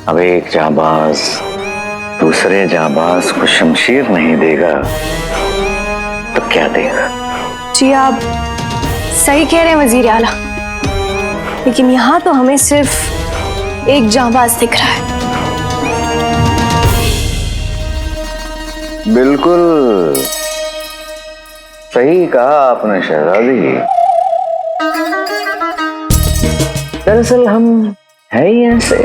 अब एक जाबाज दूसरे जाबाज को शमशीर नहीं देगा तो क्या देगा? जी आप सही कह रहे हैं वजीर आला, लेकिन यहाँ तो हमें सिर्फ एक जाबाज दिख रहा है। बिल्कुल सही कहा आपने शहजादी। दरअसल हम है ही ऐसे,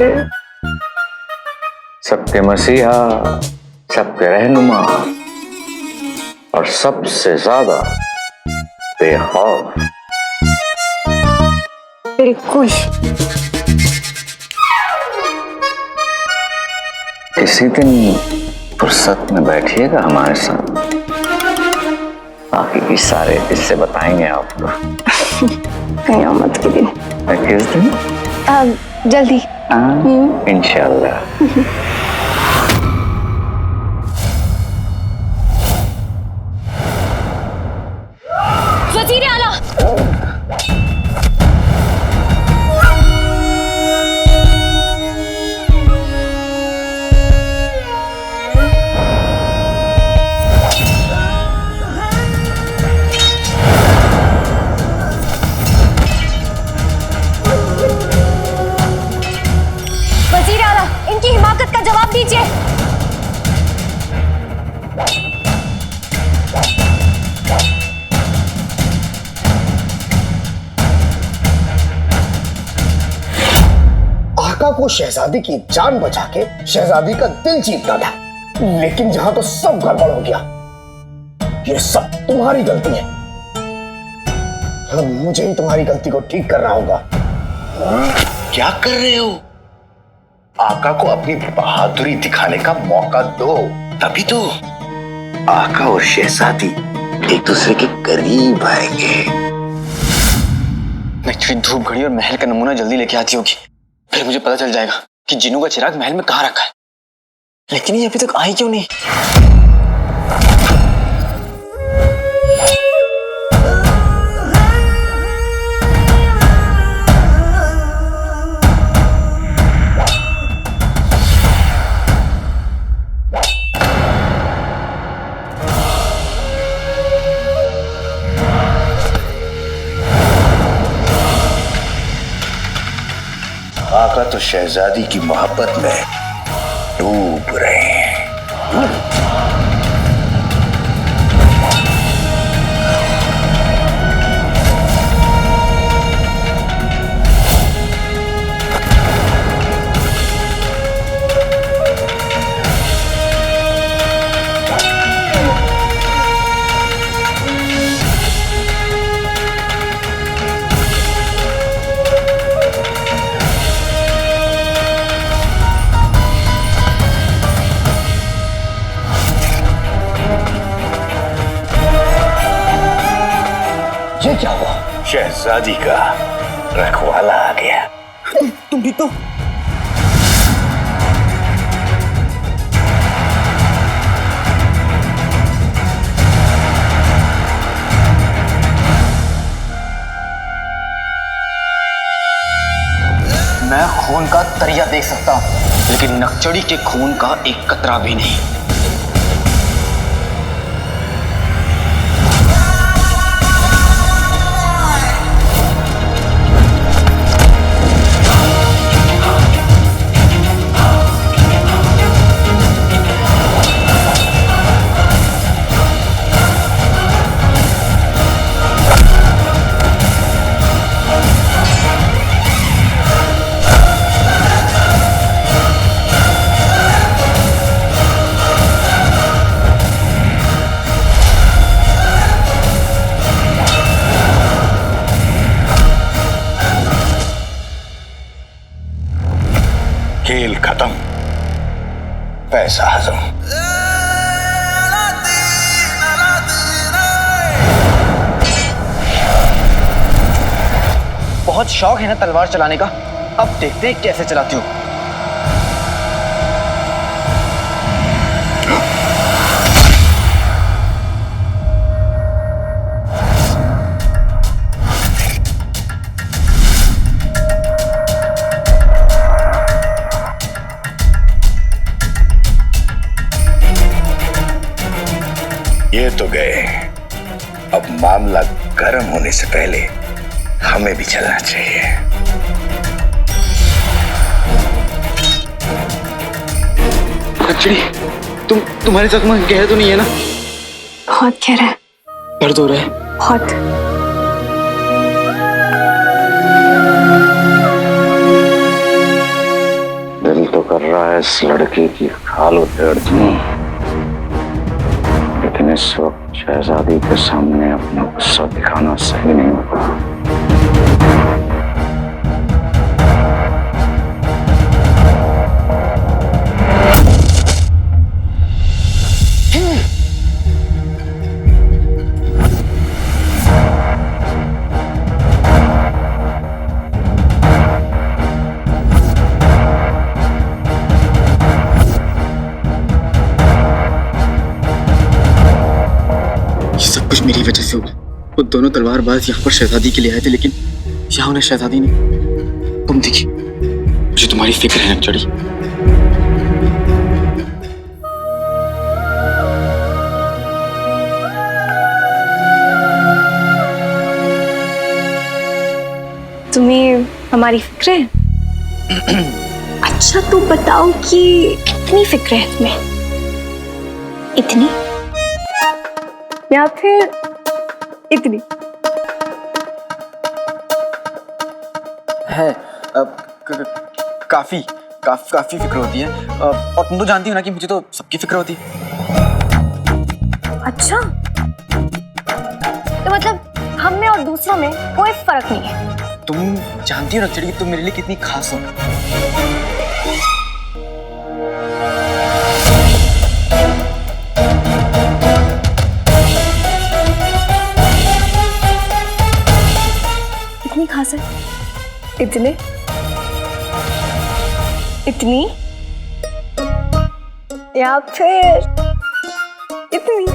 सबके मसीहा, सबके रहनुमा और सबसे ज्यादा बेखौफ। बिल्कुल। किसी दिन फुर्सत में बैठिएगा हमारे साथ, बाकी की सारे किस्से बताएंगे आपको। कयामत के दिन। किस दिन? जल्दी। इंशाल्लाह। वजीर आला, वजीर आला, इनकी हिमाकत का जवाब दीजिए। आका को शहजादी की जान बचा के शहजादी का दिल जीतना था, लेकिन जहां तो सब गड़बड़ हो गया। ये सब तुम्हारी गलती है। अब मुझे ही तुम्हारी गलती को ठीक करना होगा। क्या कर रहे हो? आका को अपनी बहादुरी दिखाने का मौका दो, तभी तो आका और शहजादी एक दूसरे के करीब आएंगे। मैं थोड़ी धूप घड़ी और महल का नमूना जल्दी लेके आती होगी, फिर मुझे पता चल जाएगा कि जिन्नू का चिराग महल में कहाँ रखा है। लेकिन ये अभी तक आई क्यों नहीं? आका तो शहजादी की मोहब्बत में डूब रहे हैं। ये क्या हुआ? शहजादी का रखवाला आ गया। तुम भी तो। मैं खून का तरिया देख सकता हूं, लेकिन नकचड़ी के खून का एक कतरा भी नहीं। खेल खत्म, पैसा हजम। बहुत शौक है ना तलवार चलाने का, अब देखते हैं कैसे चलाती हूँ। से पहले हमें भी चलना चाहिए। लक्ष्मी, तुम्हारे जख्म गहरे तो नहीं है ना? बहुत गहरा है, दर्द हो रहा है? बहुत। दिल तो कर रहा है इस लड़की की खाल उधेड़ दूं, लेकिन इस वक्त शहजादी के सामने अपना गुस्सा दिखाना सही नहीं होगा। सब कुछ मेरी वजह से हुआ। वो दोनों तलवारबाज यहाँ पर शहजादी के लिए आए थे, लेकिन यहाँ उन्हें शहजादी ने तुम दिखी। मुझे तुम्हारी फिक्र है नक्चड़ी। तुम्हें हमारी फिक्र है? अच्छा तो बताओ कि कितनी फिक्र है तुम्हें? इतनी या फिर इतनी? है काफी फिक्र होती है। और तुम तो जानती हो ना कि मुझे तो सबकी फिक्र होती है। अच्छा तो मतलब हम में और दूसरों में कोई फर्क नहीं है। तुम जानती हो नक्चड़ी कि तुम मेरे लिए कितनी खास हो। इतनी खास है? इतने? इतनी या फिर इतनी?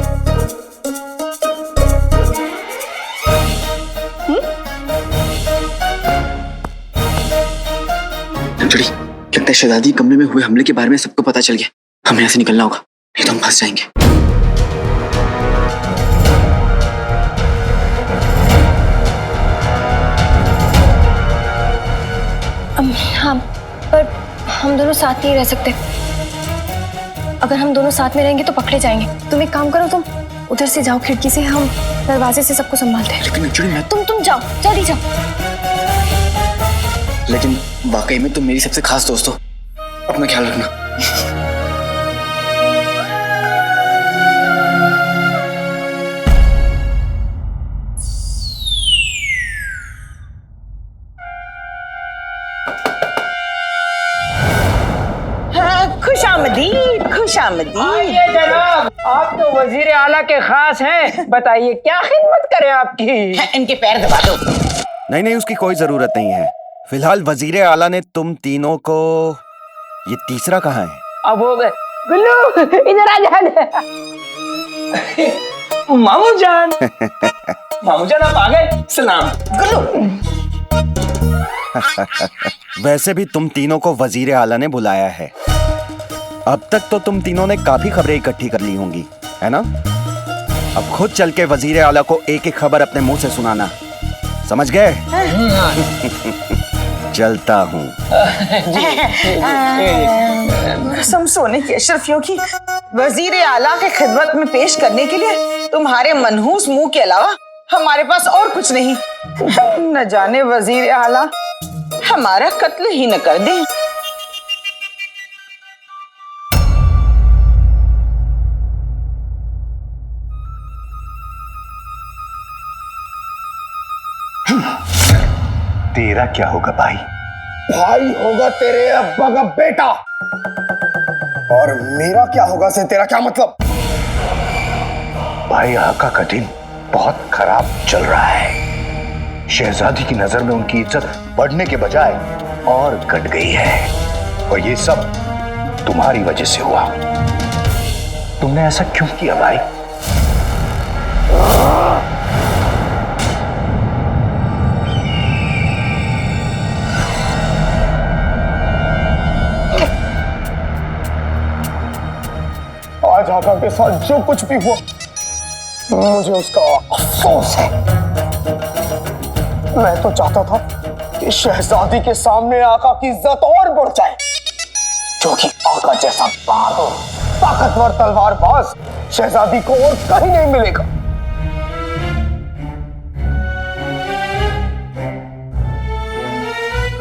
नक्चड़ी, लगता है शहजादी कमरे में हुए हमले के बारे में सबको पता चल गया। हमें यहाँ से निकलना होगा, नहीं तो हम फंस जाएंगे। हाँ, पर हम दोनों साथ नहीं रह सकते। अगर हम दोनों साथ में रहेंगे तो पकड़े जाएंगे। तुम एक काम करो, तुम उधर से जाओ खिड़की से, हम दरवाजे से सबको संभालते हैं। लेकिन नक्चड़ी मैं तुम जाओ, जल्दी जाओ। लेकिन वाकई में तुम मेरी सबसे खास दोस्त हो, अपना ख्याल रखना। खुशामदीद। आइए जनाब, आप तो वजीर आला के खास हैं। बताइए क्या खिदमत करें आपकी? इनके पैर दबा दो। नहीं, उसकी कोई जरूरत नहीं है। फिलहाल वजीर आला ने तुम तीनों को, ये तीसरा कहाँ है? अब हो गए। गुल्लू इधर आ जा। मामू जान आप आ गए। सलाम गुल्लू। वैसे भी तुम तीनों को वजीर आला ने बुलाया है। अब तक तो तुम तीनों ने काफी खबरें इकट्ठी कर ली होंगी, है ना? अब खुद चल के वजीर आला को एक एक खबर अपने मुंह से सुनाना, समझ गए? चलता हूँ। कसम सोने की अशरफियों की, वजीर आला के खिदमत में पेश करने के लिए तुम्हारे मनहूस मुंह के अलावा हमारे पास और कुछ नहीं। न जाने वजीर आला हमारा कत्ल ही न कर दें। तेरा क्या होगा भाई? भाई होगा तेरे अब्बा का बेटा। और मेरा क्या होगा से तेरा क्या मतलब? भाई आका का दिन बहुत खराब चल रहा है। शहजादी की नजर में उनकी इज्जत बढ़ने के बजाय और घट गई है, और ये सब तुम्हारी वजह से हुआ। तुमने ऐसा क्यों किया भाई? आज आका के साथ जो कुछ भी हुआ, मुझे उसका अफसोस है। मैं तो चाहता था कि शहजादी के सामने आका की इज्जत और बढ़ जाए, क्योंकि आका जैसा बहादुर ताकतवर तलवारबाज शहजादी को और कहीं नहीं मिलेगा।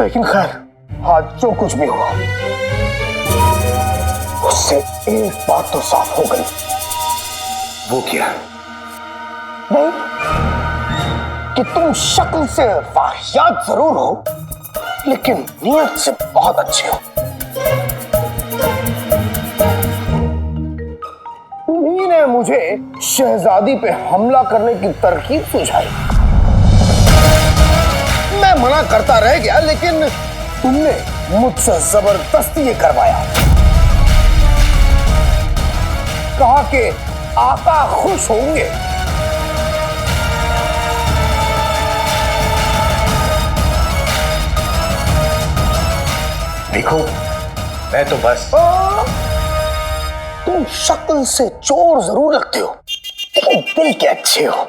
लेकिन खैर, आज जो कुछ भी हुआ उससे एक बात तो साफ हो गई। वो क्या? नहीं कि तुम शक्ल से वाहियात जरूर हो, लेकिन नीयत से बहुत अच्छे हो। तुम्ही ने मुझे शहजादी पे हमला करने की तरकीब सुझाई। मैं मना करता रह गया, लेकिन तुमने मुझसे जबरदस्ती ये करवाया। कहा कि आका खुश होंगे। देखो, मैं तो बस तुम शक्ल से चोर जरूर लगते हो, लेकिन दिल के अच्छे हो।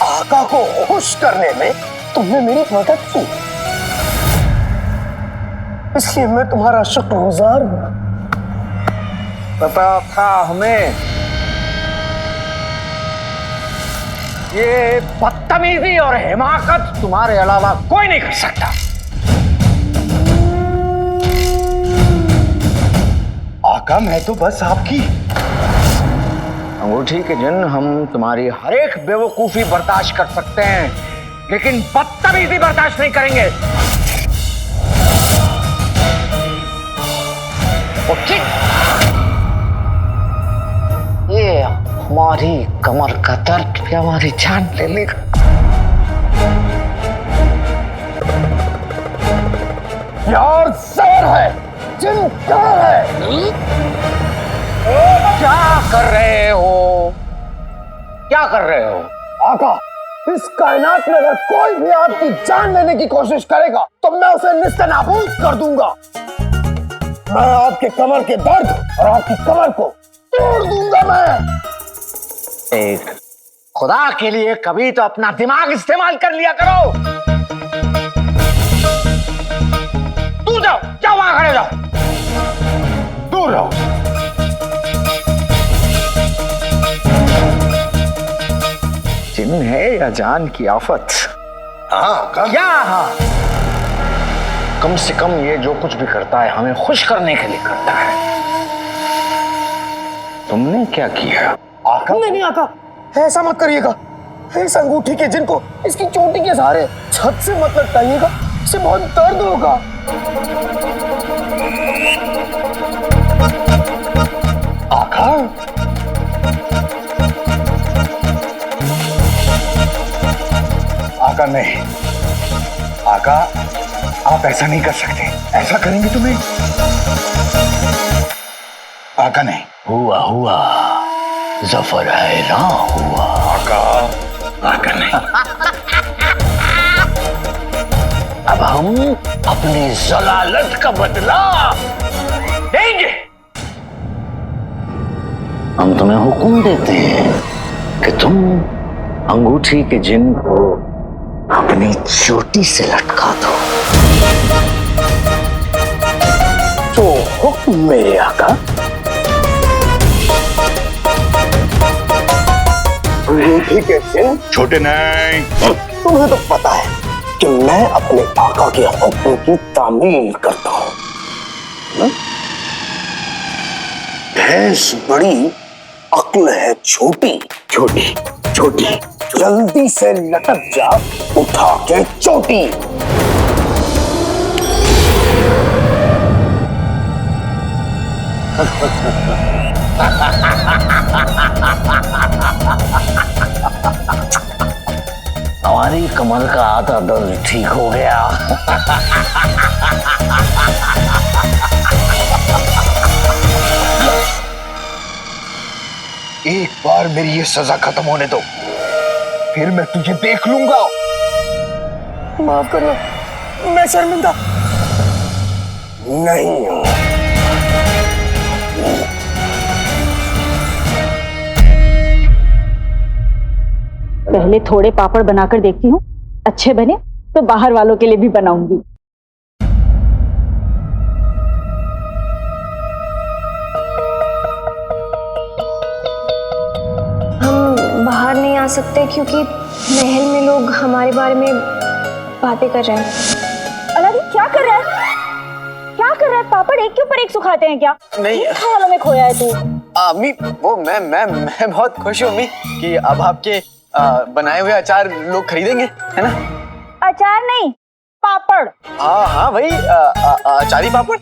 आका को खुश करने में तुमने मेरी मदद की, इसलिए मैं तुम्हारा शुक्रगुजार हूं। पता था हमें ये बदतमीजी और हिमाकत तुम्हारे अलावा कोई नहीं कर सकता। आका, मैं तो बस आपकी अंगूठी के जिन हम तुम्हारी हर एक बेवकूफी बर्दाश्त कर सकते हैं, लेकिन बदतमीजी बर्दाश्त नहीं करेंगे। ये हमारी कमर का दर्द भी हमारी जान ले लेगा। यार जहर है, जिन कहर है। क्या कर रहे हो? क्या कर रहे हो? आका, इस कायनात में अगर कोई भी आपकी जान लेने की कोशिश करेगा तो मैं उसे निस्तेनाबूद कर दूंगा। मैं आपके कमर के दर्द और आपकी कमर को तोड़ दूंगा। मैं एक खुदा के लिए कभी तो अपना दिमाग इस्तेमाल कर लिया करो। दूर जाओ, जाओ वहां खड़े जाओ, दूर रहो। जिन है या जान की आफत? हाँ, क्या? हाँ, कम से कम ये जो कुछ भी करता है हमें खुश करने के लिए करता है। तुमने क्या किया? आका, नहीं आका, ऐसा मत करिएगा। इस अंगूठी के जिन को इसकी चोटी के सहारे छत से मत लटकाइएगा, इससे बहुत दर्द होगा। आका, आका नहीं, आका आप ऐसा नहीं कर सकते। ऐसा करेंगे तो मैं आका नहीं। हुआ जफर है ना, हुआ। आका, आका नहीं। अब हम अपनी जलालत का बदला देंगे। हम तुम्हें हुक्म देते हैं कि तुम अंगूठी के जिन को अपनी चोटी से लटका दो। जो हुक्म मेरे आका। अंगूठी के जिन छोटे नहीं। तुम्हें तो पता है कि मैं अपने आका के हुक्म की तामील करता हूं। भैंस बड़ी, अक्ल है छोटी। छोटी छोटी, जल्दी से लटक जा, उठा के चोटी। हमारी कमर का आधा दर्द ठीक हो गया। एक बार मेरी ये सजा खत्म होने दो, फिर मैं तुझे देख लूंगा। माफ करो, मैं शर्मिंदा नहीं हूं। पहले थोड़े पापड़ बनाकर देखती हूँ, अच्छे बने तो बाहर वालों के लिए भी बनाऊंगी। हम बाहर नहीं आ सकते क्योंकि महल में लोग हमारे बारे में बातें कर रहे हैं। अलादीन क्या कर रहा है? क्या कर रहा है? पापड़ एक के ऊपर एक सुखाते हैं क्या? नहीं। किन ख्यालों में खोया है तू? अम्मी वो मैं बहुत खुश हूँ अम्मी कि अब आपके बनाए हुए अचार लोग खरीदेंगे, है ना? अचार नहीं, पापड़। हाँ हाँ भाई, अचारी पापड़।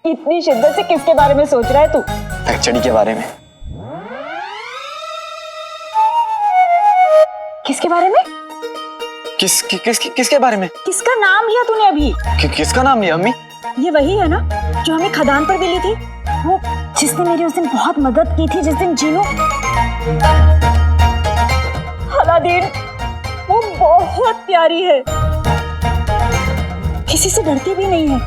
इतनी शिद्दत से किसके बारे में सोच रहा है तू? फैक्चरी के बारे में। किसके बारे में? किसके बारे में? किसका नाम लिया तूने अभी? किसका नाम लिया अम्मी? ये वही है ना जो हमें खदान पर मिली थी, वो जिसने मेरी उस दिन बहुत मदद की थी, जिस दिन जीनू। अलादीन वो बहुत प्यारी है, किसी से डरती भी नहीं है,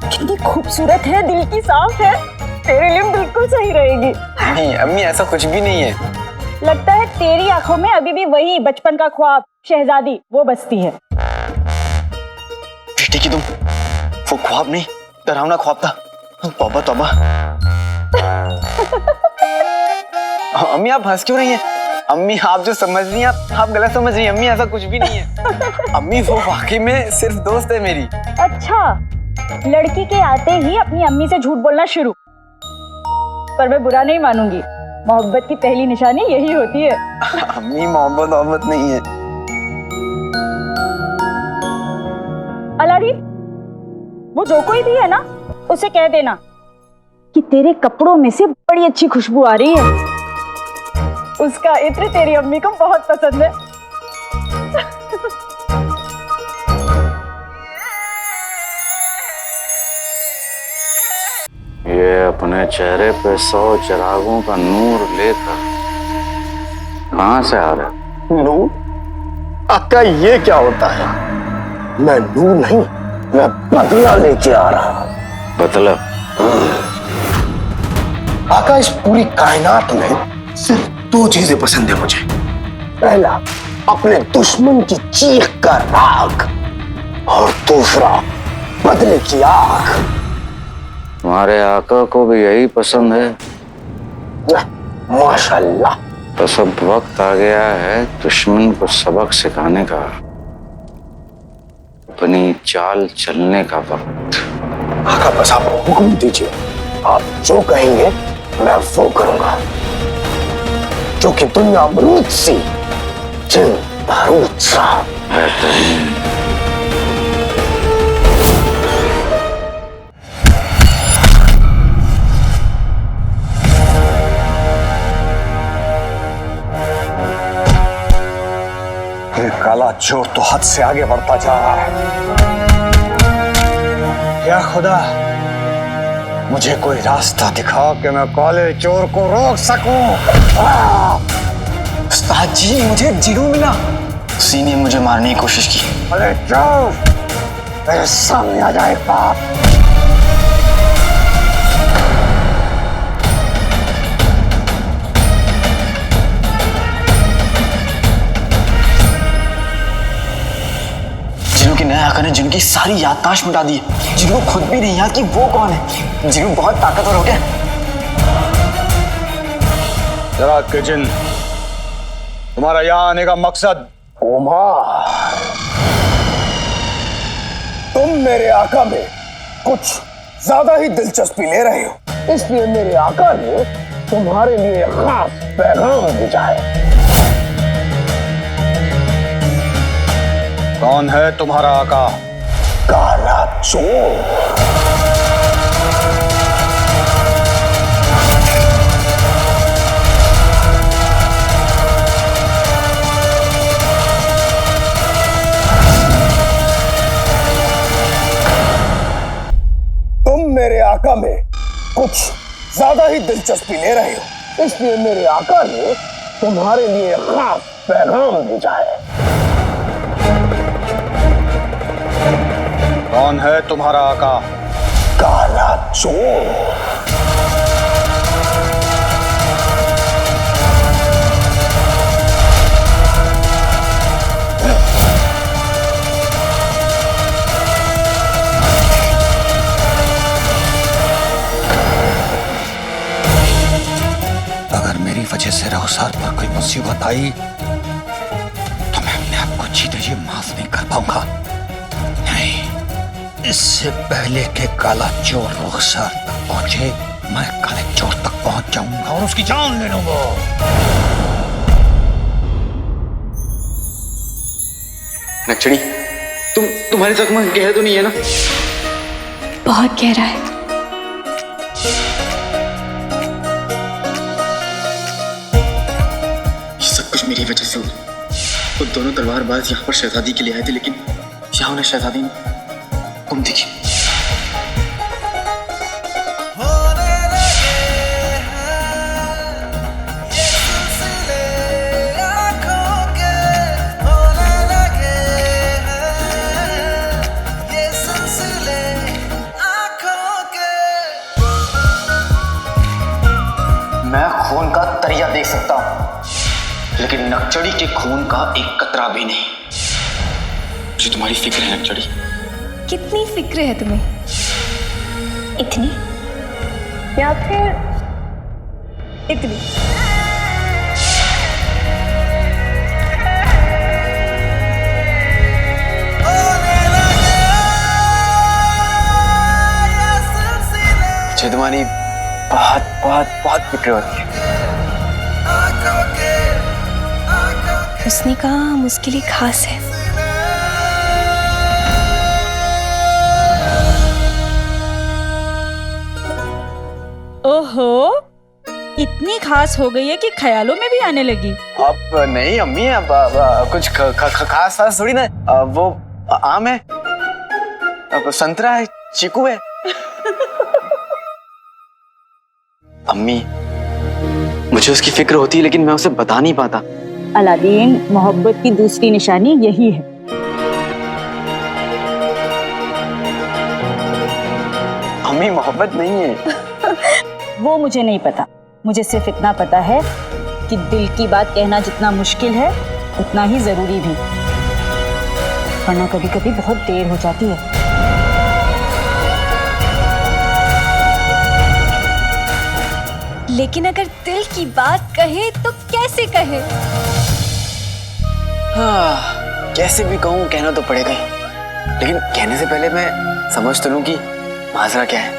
कितनी खूबसूरत है, दिल की साफ है, तेरे लिए बिल्कुल सही रहेगी। नहीं अम्मी ऐसा कुछ भी नहीं है। लगता है तेरी आंखों में अभी भी वही बचपन का ख्वाब शहजादी वो बसती है। बेटी की तुम, वो ख्वाब नहीं, डरावना ख्वाब था। तौबा तौबा। अम्मी आप हंस क्यों रही हैं? अम्मी आप जो समझ रही हैं आप गलत समझ रही हैं। अम्मी ऐसा कुछ भी नहीं है। अम्मी वो वाकई में सिर्फ दोस्त है मेरी। अच्छा, लड़की के आते ही अपनी अम्मी से झूठ बोलना शुरू। पर मैं बुरा नहीं मानूंगी, मोहब्बत की पहली निशानी यही होती है। अम्मी मोहब्बत नहीं है। अलादीन वो जो कोई भी है ना, उसे कह देना कि तेरे कपड़ों में से बड़ी अच्छी खुशबू आ रही है। उसका इत्र तेरी अम्मी को बहुत पसंद है। ये अपने चेहरे पे 100 चिरागों का नूर लेकर कहां से आ रहे? नूर? आका ये क्या होता है? मैं नूर नहीं, मैं बदला लेके आ रहा हूं। मतलब आका इस पूरी कायनात में सिर्फ 2 चीजें पसंद है मुझे। पहला अपने दुश्मन की चीख का राग, और दूसरा बदले की आग। तुम्हारे आका को भी यही पसंद है? माशाल्लाह। तो सब वक्त आ गया है दुश्मन को सबक सिखाने का, अपनी चाल चलने का वक्त। आका बस आप हुक्म दीजिए, आप जो कहेंगे मैं वो करूंगा। जो कि दुनिया अमरूद सी, जिन बारूद सा। बेहतरीन। काला चोर तो हद से आगे बढ़ता जा रहा है। या खुदा, मुझे कोई रास्ता दिखा कि मैं काले चोर को रोक सकूं। उस्ताद जी मुझे जीरो मिला, उसी ने मुझे मारने की कोशिश की। अरे चोर, मेरे सामने आ जाए बाप। जिनकी नया आका ने जिनकी सारी याददाश्त मिटा दी है, जिनको खुद भी नहीं याद कि वो कौन है, जिनको बहुत ताकतवर हो गया। जरा के जिन, तुम्हारा यहाँ आने का मकसद? ओमार, तुम मेरे आका में कुछ ज्यादा ही दिलचस्पी ले रहे हो, इसलिए मेरे आका ने तुम्हारे लिए खास पैगाम भेजा है। कौन है तुम्हारा आका? काला चोर। तुम मेरे आका में कुछ ज्यादा ही दिलचस्पी ले रहे हो, इसलिए मेरे आका ने तुम्हारे लिए खास पैगाम भेजा है। कौन है तुम्हारा आका? काला चोर। रुखसार पर कोई मुसीबत आई तो मैं अपने आप को जीते जी माफ नहीं कर पाऊंगा। नहीं, इससे पहले कि काला चोर रुखसार तक पहुंचे मैं काले चोर तक पहुंच जाऊंगा और उसकी जान ले लूंगा। नक्चड़ी, तुम्हारे जख्म गहरा तो नहीं है ना? बहुत गहरा है। सब कुछ मेरी वजह से हुआ। वो दोनों तलवारबाज यहाँ पर शहजादी के लिए आए थे, लेकिन यहाँ उन्हें शहजादी ने तुम दिखी। मैं खून का तरिया देख सकता हूं, लेकिन नक्चड़ी के खून का एक कतरा भी नहीं। मुझे तुम्हारी फिक्र है नक्चड़ी। कितनी फिक्र है तुम्हें? इतनी या फिर इतनी? मुझे तुम्हारी बहुत बहुत बहुत फिक्र होती है। उसने कहा हम उसके लिए खास है। ओहो, इतनी खास हो गई है कि ख्यालों में भी आने लगी। अब नहीं अम्मी, अब कुछ खास खास थोड़ी ना। वो आम है, अब संतरा है, चीकू है। अम्मी, मुझे उसकी फिक्र होती है, लेकिन मैं उसे बता नहीं पाता। अलादीन, मोहब्बत की दूसरी निशानी यही है। अम्मी, मोहब्बत नहीं है। वो मुझे नहीं पता, मुझे सिर्फ इतना पता है कि दिल की बात कहना जितना मुश्किल है उतना ही जरूरी भी, वरना कभी कभी बहुत देर हो जाती है। लेकिन अगर दिल की बात कहे तो कैसे कहे? हाँ, कैसे भी कहूँ, कहना तो पड़ेगा ही। लेकिन कहने से पहले मैं समझ तो लूं कि माजरा क्या है।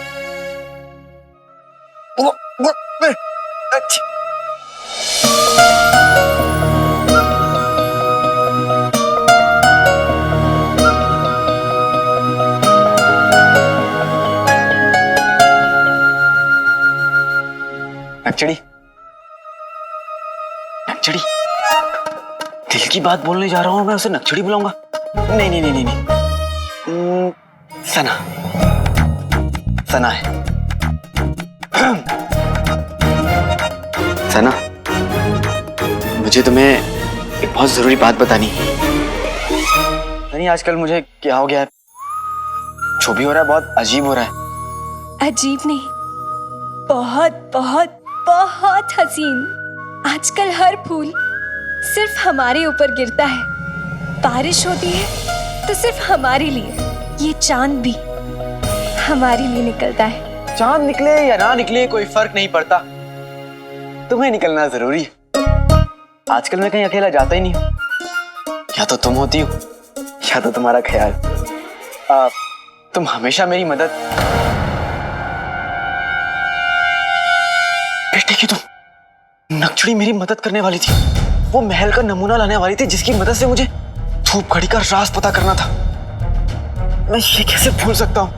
नक्चड़ी, नक्चड़ी, दिल की बात बोलने जा रहा हूं, मैं उसे नक्चड़ी बुलाऊंगा? नहीं नहीं नहीं नहीं, नहीं। सना, सना है। सना, मुझे तुम्हें एक बहुत जरूरी बात बतानी है। नहीं, आजकल मुझे क्या हो गया है, जो भी हो रहा है बहुत अजीब हो रहा है। अजीब नहीं, बहुत बहुत बहुत हसीन। आजकल हर फूल सिर्फ हमारे ऊपर गिरता है, बारिश होती है तो सिर्फ हमारे लिए, ये चांद भी हमारे लिए निकलता है। चांद निकले या ना निकले कोई फर्क नहीं पड़ता, तुम्हें निकलना जरूरी है। आजकल मैं कहीं अकेला जाता ही नहीं हूं, या तो तुम होती हो या तो तुम्हारा ख्याल। तुम हमेशा मेरी मदद। बेटे की तुम नक्चड़ी मेरी मदद करने वाली थी, वो महल का नमूना लाने वाली थी जिसकी मदद से मुझे धूप घड़ी का राज पता करना था। मैं ये कैसे भूल सकता हूं?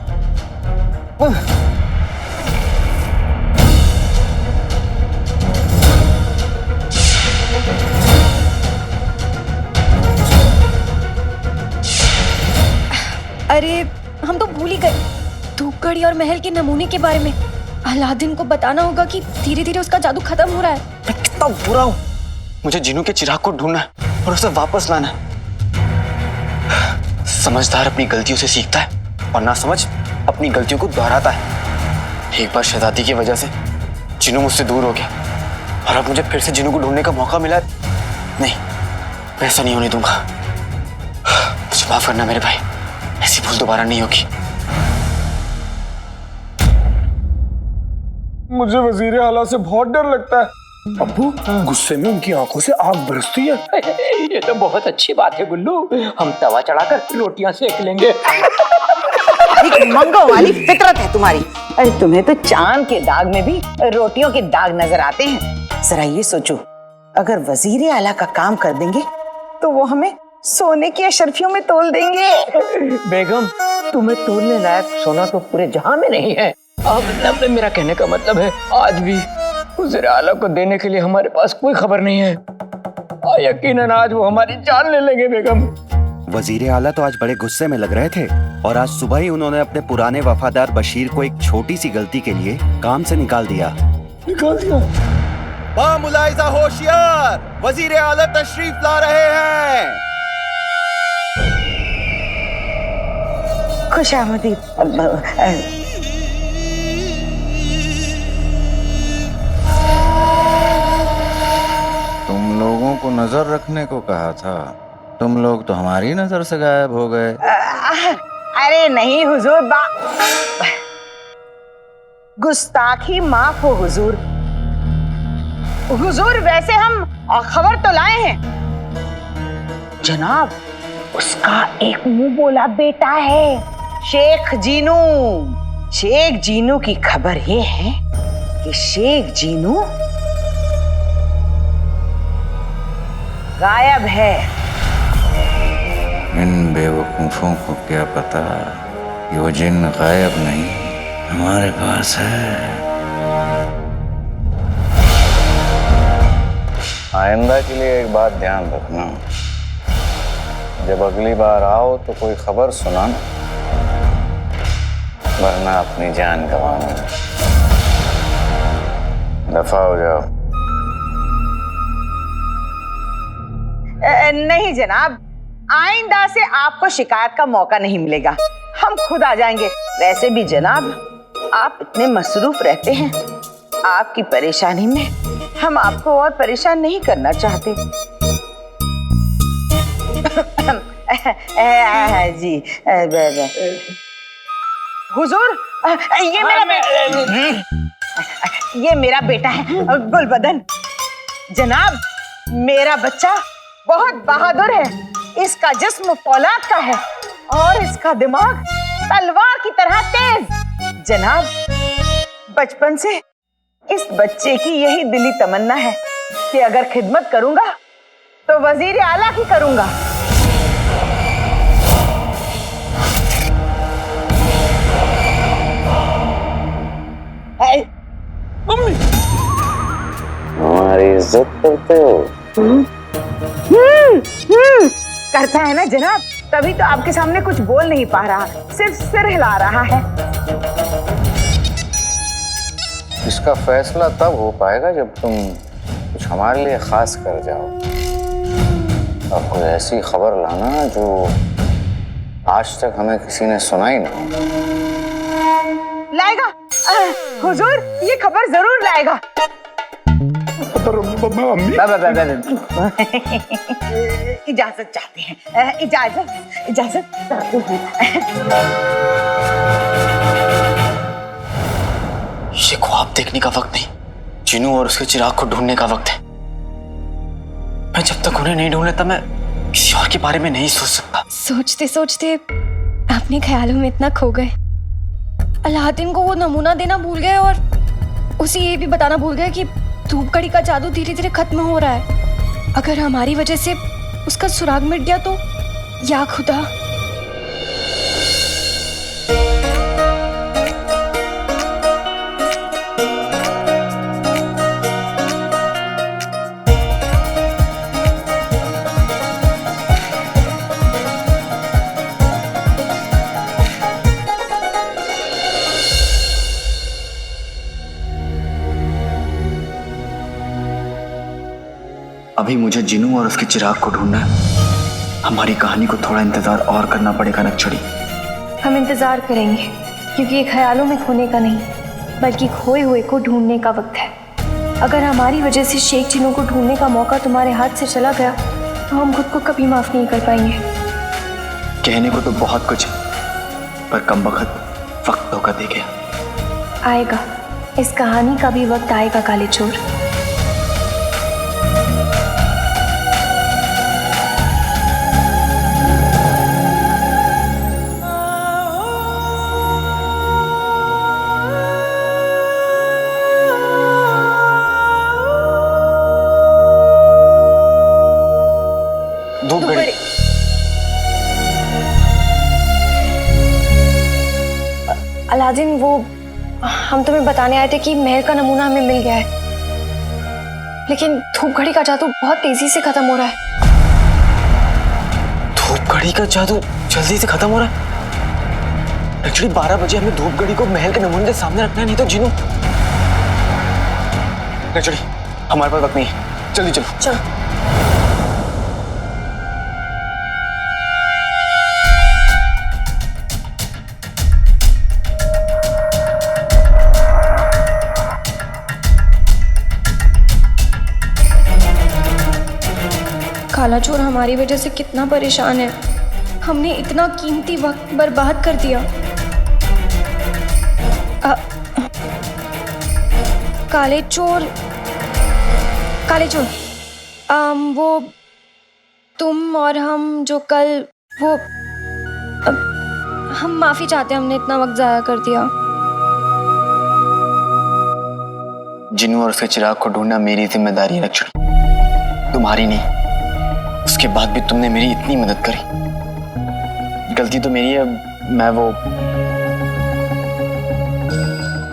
अरे हम तो भूल ही गए धूपगढ़ी और महल के नमूने के बारे में। अलादीन को बताना होगा कि धीरे धीरे उसका जादू खत्म हो रहा है। मैं कितना बुरा हूं, मुझे जिन्नू के चिराग को ढूंढना है और उसे वापस लाना है। समझदार अपनी गलतियों से सीखता है और ना समझ अपनी गलतियों को दोहराता है। एक बार शहजादी की वजह से जिन्नू मुझसे दूर हो गया और अब मुझे फिर से जिन्नू को ढूंढने का मौका मिला। नहीं, मैं ऐसा नहीं होने दूंगा। मुझे माफ करना मेरे भाई, ऐसी भूल दोबारा नहीं होगी। मुझे वजीर आला से बहुत डर लगता है। अब्बू गुस्से में उनकी आंखों से आग बरसती है। ये तो बहुत अच्छी बात है गुल्लू, हम तवा चढ़ाकर रोटियां सेक लेंगे। मंगो वाली फितरत है तुम्हारी। अरे तुम्हें तो चांद के दाग में भी रोटियों के दाग नजर आते हैं। जरा ये सोचो, अगर वजीर आला का काम कर देंगे तो वो हमें सोने की अशरफियों में तोल देंगे। बेगम, तुम्हें तोलने लायक सोना तो पूरे जहां में नहीं है। अब मेरा कहने का मतलब है, आज भी वज़ीर आला को देने के लिए हमारे पास कोई खबर नहीं है। यकीनन आज वो हमारी जान ले लेंगे बेगम। वजीर आला तो आज बड़े गुस्से में लग रहे थे और आज सुबह ही उन्होंने अपने पुराने वफादार बशीर को एक छोटी सी गलती के लिए काम से निकाल दिया। मुलाहिजा होशियार, वजीर आला तशरीफ ला रहे हैं। खुशामदीद। तुम लोगों को नजर रखने को कहा था, तुम लोग तो हमारी नजर से गायब हो गए। अरे नहीं हुजूर, गुस्ताखी माफ हो हुजूर। हुजूर वैसे हम खबर तो लाए हैं जनाब, उसका एक मुंह बोला बेटा है, शेख जीनू। शेख जीनू की खबर ये है कि शेख जीनू गायब है। इन बेवकूफों को क्या पता कि वो जिन गायब नहीं हमारे पास है। आइंदा के लिए एक बात ध्यान रखना, जब अगली बार आओ तो कोई खबर सुनाना, वरना अपनी जान गंवाना। दफा हो जाओ। नहीं जनाब, आइंदा से आपको शिकायत का मौका नहीं मिलेगा, हम खुद आ जाएंगे। वैसे भी जनाब, आप इतने मसरूफ रहते हैं, आपकी परेशानी में हम आपको और परेशान नहीं करना चाहते। जी हुजूर, ये मेरा बेटा है गुलबदन। जनाब, मेरा बच्चा बहुत बहादुर है, इसका जिस्म फौलाद का है और इसका दिमाग तलवार की तरह तेज। जनाब, बचपन से इस बच्चे की यही दिली तमन्ना है कि अगर खिदमत करूंगा तो वजीर आला की करूंगा। हमारी इज्जत करते हो? करता है ना जनाब, तभी तो आपके सामने कुछ बोल नहीं पा रहा, सिर्फ सिर हिला रहा है। इसका फैसला तब हो पाएगा जब तुम कुछ हमारे लिए खास कर जाओ और कोई ऐसी खबर लाना जो आज तक हमें किसी ने सुनाई ना। लाएगा हुजूर, ये खबर जरूर लाएगा। इजाजत चाहते हैं, इजाजत चाहते हैं। ये ख्वाब देखने का वक्त नहीं, जिनू और उसके चिराग को ढूंढने का वक्त है। मैं जब तक उन्हें नहीं ढूंढ लेता, मैं किसी और के बारे में नहीं सोच सकता। सोचते सोचते अपने ख्यालों में इतना खो गए, अलादीन को वो नमूना देना भूल गए और उसे ये भी बताना भूल गए कि धूपघड़ी का जादू धीरे धीरे खत्म हो रहा है। अगर हमारी वजह से उसका सुराग मिट गया तो या खुदा। अभी मुझे जिनू और उसके चिराग को ढूंढना है। हमारी कहानी को थोड़ा इंतजार और करना पड़ेगा नक्छड़ी। हम इंतजार करेंगे, क्योंकि ये ख्यालों में खोने का नहीं बल्कि खोए हुए को ढूंढने का वक्त है। अगर हमारी वजह से शेख जिनू को ढूंढने का मौका तुम्हारे हाथ से चला गया तो हम खुद को कभी माफ नहीं कर पाएंगे। कहने को तो बहुत कुछ है, पर कमबख्त वक्त धोखा दे गया। आएगा, इस कहानी का भी वक्त आएगा काले चोर। अलादीन, वो हम तुम्हें बताने आए थे कि महल का नमूना हमें मिल गया है, लेकिन धूप घड़ी का जादू बहुत तेजी से खत्म हो रहा है। धूप घड़ी का जादू जल्दी से खत्म हो रहा है? एक्चुअली 12 बजे हमें धूप घड़ी को महल के नमूने के सामने रखना है, नहीं तो जीनू। एक्चुअली हमारे पास वक्त नहीं है, जल्दी चलो। चलो। काला चोर हमारी वजह से कितना परेशान है। हमने इतना कीमती वक्त बर्बाद कर दिया। काले चोर, वो तुम और हम जो कल वो हम माफी चाहते हैं, हमने इतना वक्त जाया कर दिया। जिन्नू और उसके चिराग को ढूंढना मेरी जिम्मेदारी है लक्ष्मण, तुम्हारी नहीं। उसके बाद भी तुमने मेरी इतनी मदद करी। गलती तो मेरी है, मैं वो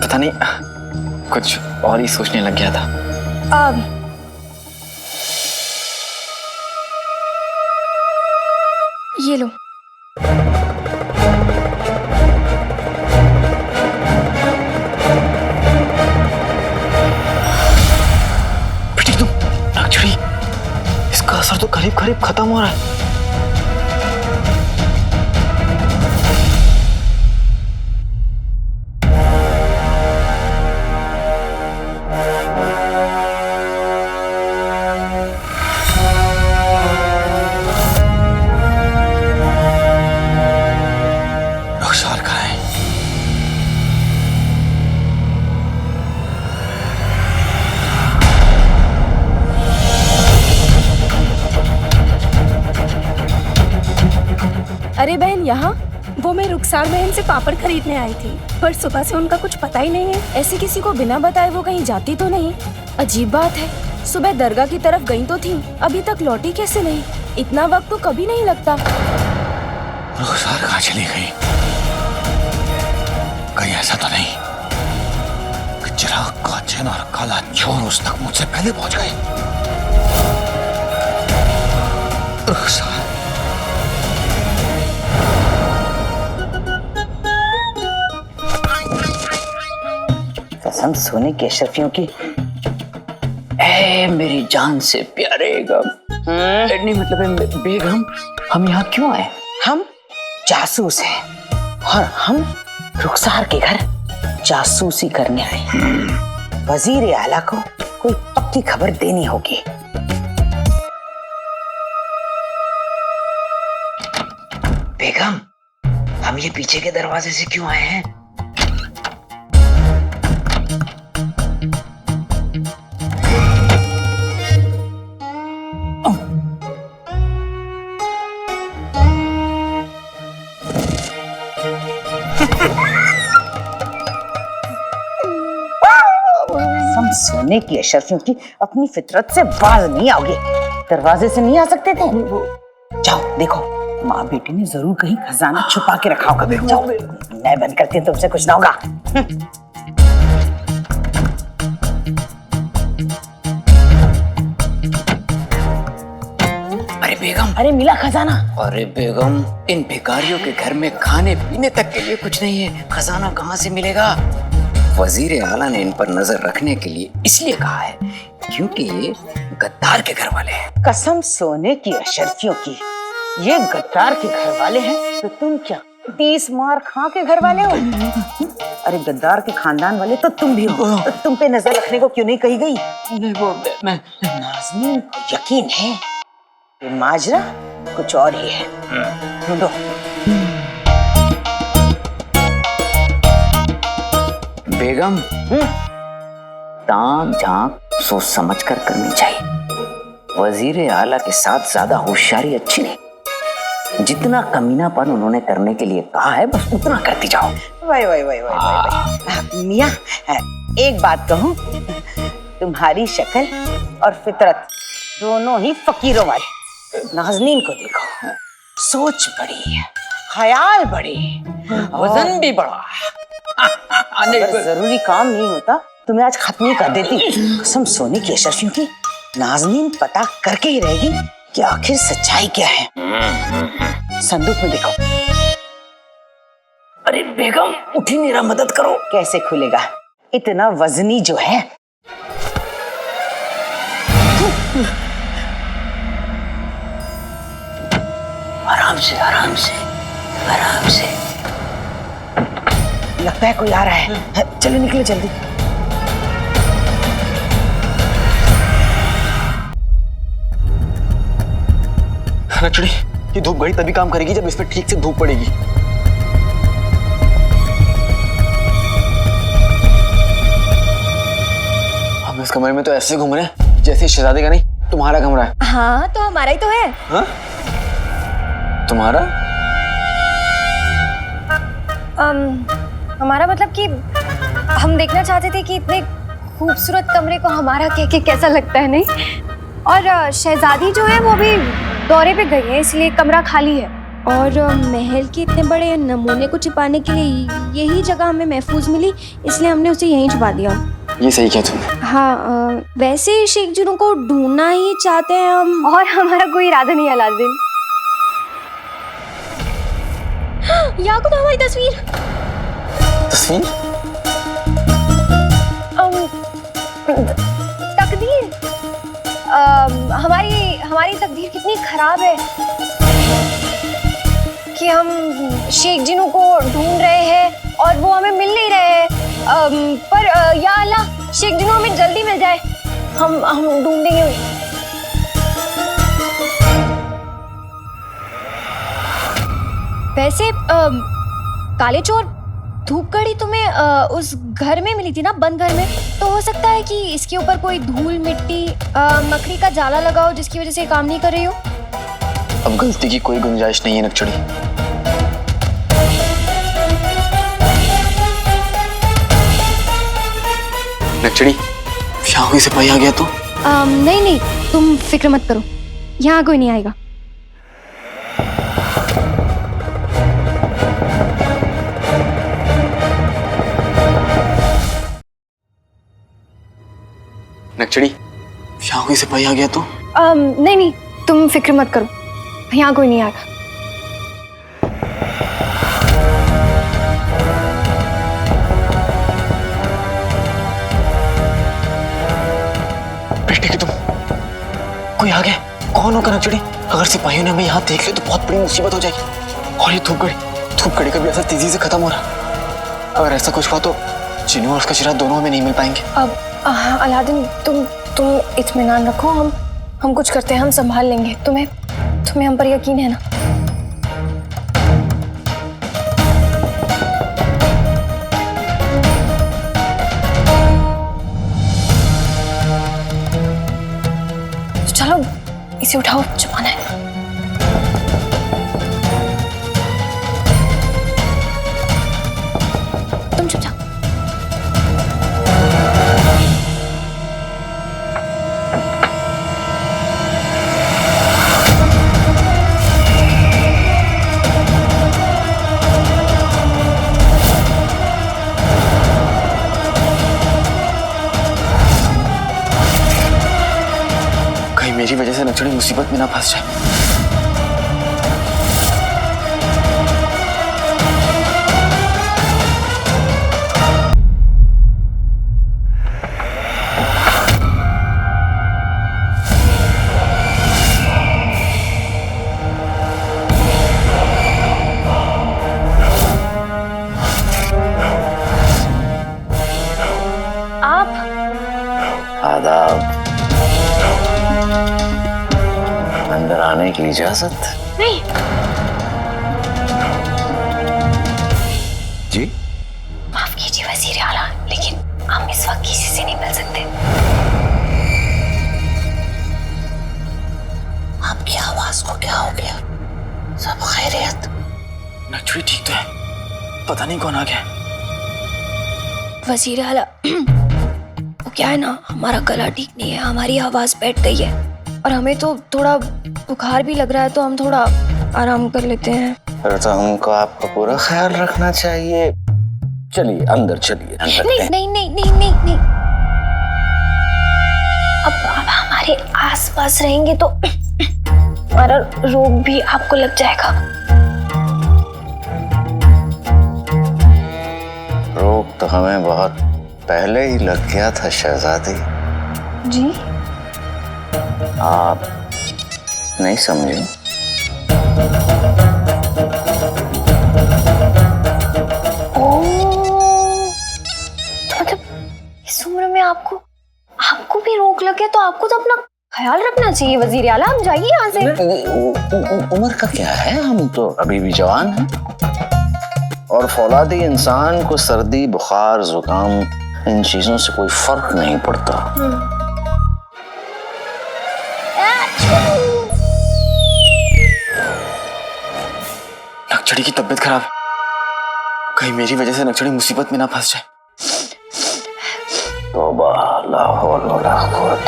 पता नहीं कुछ और ही सोचने लग गया था। ये लो। बेटी तुम एक्चुअली इसका असर तो करीब करीब खत्म हो रहा है। अरे बहन, यहाँ वो मैं रुखसार बहन से पापड़ खरीदने आई थी, पर सुबह से उनका कुछ पता ही नहीं है। ऐसे किसी को बिना बताए वो कहीं जाती तो नहीं? अजीब बात है, सुबह दरगाह की तरफ गई तो थी, अभी तक लौटी कैसे नहीं? इतना वक्त तो कभी नहीं लगता। रुखसार कहाँ चली गई? कहीं ऐसा तो नहीं कि चिराग, काचन और काला चोर उस तक मुझसे पहले पहुंच गए? रुखसार कसम सोने की अशरफियों की। ए मेरी जान से प्यारे गम। नहीं मतलब बेगम, हम यहाँ क्यों आए? हम जासूस हैं और हम रुखसार के घर जासूसी करने आए हैं। वजीर आला को कोई पक्की खबर देनी होगी। बेगम, हम ये पीछे के दरवाजे से क्यों आए हैं? सोने की अशरफियों की, अपनी फितरत से बाज नहीं आओगे। दरवाजे से नहीं आ सकते थे? जाओ देखो, माँ बेटी ने जरूर कहीं खजाना छुपा के रखा होगा। जाओ, मैं बंद करती हूँ, तुमसे कुछ ना होगा। अरे बेगम, अरे मिला खजाना? अरे बेगम, इन भिखारियों के घर में खाने पीने तक के लिए कुछ नहीं है, खजाना कहाँ से मिलेगा? वजीर आला ने इन पर नजर रखने के लिए इसलिए कहा है क्योंकि ये गद्दार के घर वाले हैं। कसम सोने की अशरफियों की, ये गद्दार के घर वाले हैं तो तुम क्या 30 मार खा के घर वाले हो? अरे गद्दार के खानदान वाले तो तुम भी हो, तो तुम पे नजर रखने को क्यों नहीं कही गई? नहीं वो मैं नाज़नीन को यकीन है कि माजरा कुछ और ही है। ढूंढो। बेगम, ताक झांक सोच समझ कर करनी चाहिए। वजीर आला के साथ ज्यादा होशियारी अच्छी नहीं। जितना कमीनापन उन्होंने करने के लिए कहा है बस उतना करती जाओ। वाई वाई वाई वाई वाई। मियाँ, एक बात कहूँ, तुम्हारी शक्ल और फितरत दोनों ही फकीरों वाले। नाज़नीन को देखो, सोच बड़ी है, ख्याल बड़ी, वजन भी बड़ा, अगर जरूरी काम नहीं होता तो मैं आज खत्म ही कर देती। कसम सोने की अशरफियों की, नाज़नीन पता करके ही रहेगी कि आखिर सच्चाई क्या है। संदूक में देखो। अरे बेगम उठी, मेरा मदद करो। कैसे खुलेगा, इतना वजनी जो है। आराम से आराम से आराम से। लगता है कोई आ रहा है, चलो निकलो जल्दी। नचड़ी, ये धूप घड़ी तभी काम करेगी जब इस पे ठीक से धूप पड़ेगी। हम इस कमरे में तो ऐसे घूम रहे हैं जैसे शहजादे का नहीं तुम्हारा कमरा है। हाँ तो हमारा ही तो है। हाँ? तुम्हारा? हमारा मतलब कि हम देखना चाहते थे कि इतने खूबसूरत कमरे को हमारा कह के कैसा लगता है, नहीं? और शहजादी जो है वो भी दौरे पे गई है, इसलिए कमरा खाली है। और महल के इतने बड़े नमूने को छिपाने के लिए यही जगह हमें महफूज मिली, इसलिए हमने उसे यहीं छुपा दिया। ये सही किया तुमने। हाँ, वैसे शेख जिनों को ढूंढना ही चाहते हैं हम। और हमारा कोई इरादा नहीं है अलादीन। याकूब, हमारी तस्वीर। तस्वीर? तकदीर। हमारी तकदीर कितनी खराब है कि हम शेख जिनों को ढूंढ रहे हैं और वो हमें मिल नहीं रहे हैं। पर या अल्लाह, शेख जिनों हमें जल्दी मिल जाए, हम ढूंढेंगे। वैसे काले चोर, धूप घड़ी तुम्हें उस घर में मिली थी ना, बंद घर में, तो हो सकता है कि इसके ऊपर कोई धूल मिट्टी मकड़ी का जाला लगा हो जिसकी वजह से काम नहीं कर रही हो। अब गलती की कोई गुंजाइश नहीं है नकचड़ी। नकचड़ी, यहाँ कोई सिपाही आ गया तो? नहीं, तुम फिक्र मत करो, यहाँ कोई नहीं आएगा। नकचड़ी, यहाँ कोई सिपाही आ गया तो? नहीं, तुम फिक्र मत करो, यहाँ कोई नहीं आएगा। बेटे कि तुम, कोई आ गया। कौन होगा नकचड़ी? अगर सिपाहियों ने हमें यहाँ देख लिया तो बहुत बड़ी मुसीबत हो जाएगी। और ये धूप घड़ी का भी ऐसा तेजी से खत्म हो रहा। अगर ऐसा कुछ हुआ तो चिनू और उसका चिराग दोनों हमें नहीं मिल पाएंगे। अब अलादीन, तुम इत्मीनान रखो, हम कुछ करते हैं, हम संभाल लेंगे। तुम्हें हम पर यकीन है ना? तो चलो इसे उठाओ, छुपाना है। तुम चुप जाओ। मेरी वजह से नकचड़ी मुसीबत में ना फंस जाए। आप आदाब। अंदर आने की इजाजत? नहीं। जी? माफ कीजिए वजीर आला, लेकिन हम इस वक्त किसी से नहीं मिल सकते। आपकी आवाज को क्या हो गया? सब खैरियत? नकचड़ी ठीक तो है, पता नहीं कौन आ गया। वजीर आला, वो क्या है ना, हमारा गला ठीक नहीं है, हमारी आवाज बैठ गई है और हमें तो थोड़ा बुखार भी लग रहा है, तो हम थोड़ा आराम कर लेते हैं। फिर तो हमको आपका पूरा ख्याल रखना चाहिए। चलिए अंदर, चलिए अंदर। नहीं नहीं नहीं नहीं नहीं नहीं, अब हमारे आसपास रहेंगे तो हमारा रोग भी आपको लग जाएगा। रोग तो हमें बहुत पहले ही लग गया था शहजादी। जी? आप नहीं समझे? मतलब इस उम्र में आपको भी रोग लगे तो आपको तो अपना ख्याल रखना चाहिए वजीर आला। आप जाइए यहाँ से। उम्र का क्या है, हम तो अभी भी जवान हैं। और फौलादी इंसान को सर्दी, बुखार, जुकाम इन चीजों से कोई फर्क नहीं पड़ता। नक्सड़ी की तबीयत खराब है, कहीं मेरी वजह से नक्सड़ी मुसीबत में ना फंस जाए। तौबा, ला हौल वला कुव्वत।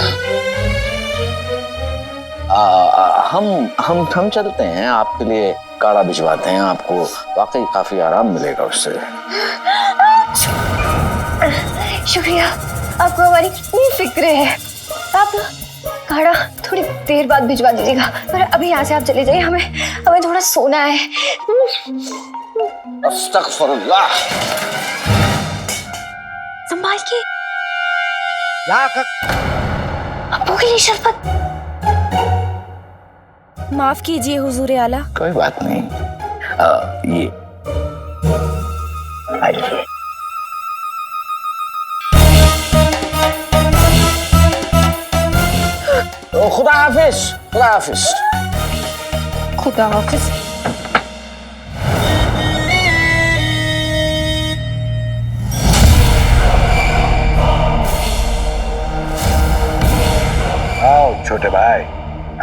हम चलते हैं, आपके लिए काढ़ा भिजवाते हैं, आपको वाकई काफी आराम मिलेगा उससे। शुक्रिया, आपको हमारी इतनी फिक्र है। आप काढ़ा थोड़ी देर बाद भिजवा दीजिएगा, पर अभी यहाँ से आप चले जाइए, हमें थोड़ा सोना है। अस्तगफिरुल्लाह। संभाल के। अब्बू के लिए शरबत। माफ कीजिए हुजूर आला। कोई बात नहीं, ये आइए। खुदा हाफिज, खुदा हाफिज। खुदा हाफिज। आओ छोटे भाई,